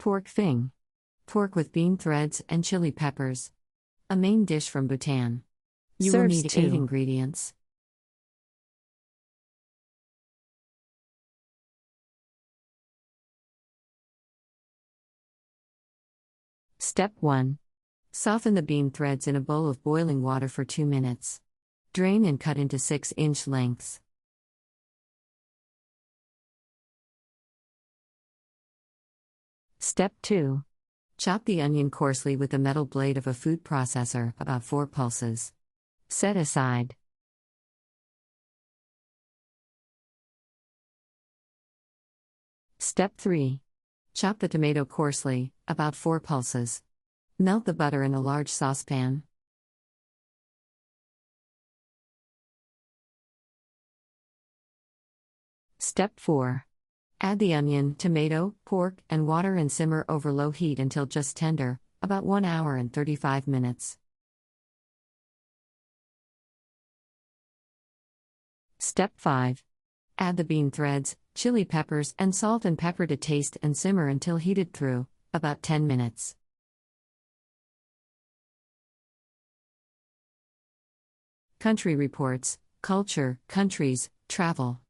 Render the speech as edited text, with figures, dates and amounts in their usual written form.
Pork Fing. Pork with bean threads and chili peppers. A main dish from Bhutan. You will Serves need 8 2. ingredients. Step 1. Soften the bean threads in a bowl of boiling water for 2 minutes. Drain and cut into 6-inch lengths. Step 2. Chop the onion coarsely with the metal blade of a food processor, about 4 pulses. Set aside. Step 3. Chop the tomato coarsely, about 4 pulses. Melt the butter in a large saucepan. Step 4. Add the onion, tomato, pork, and water and simmer over low heat until just tender, about 1 hour and 35 minutes. Step 5. Add the bean threads, chili peppers, and salt and pepper to taste and simmer until heated through, about 10 minutes. Country Reports, Culture, Countries, Travel.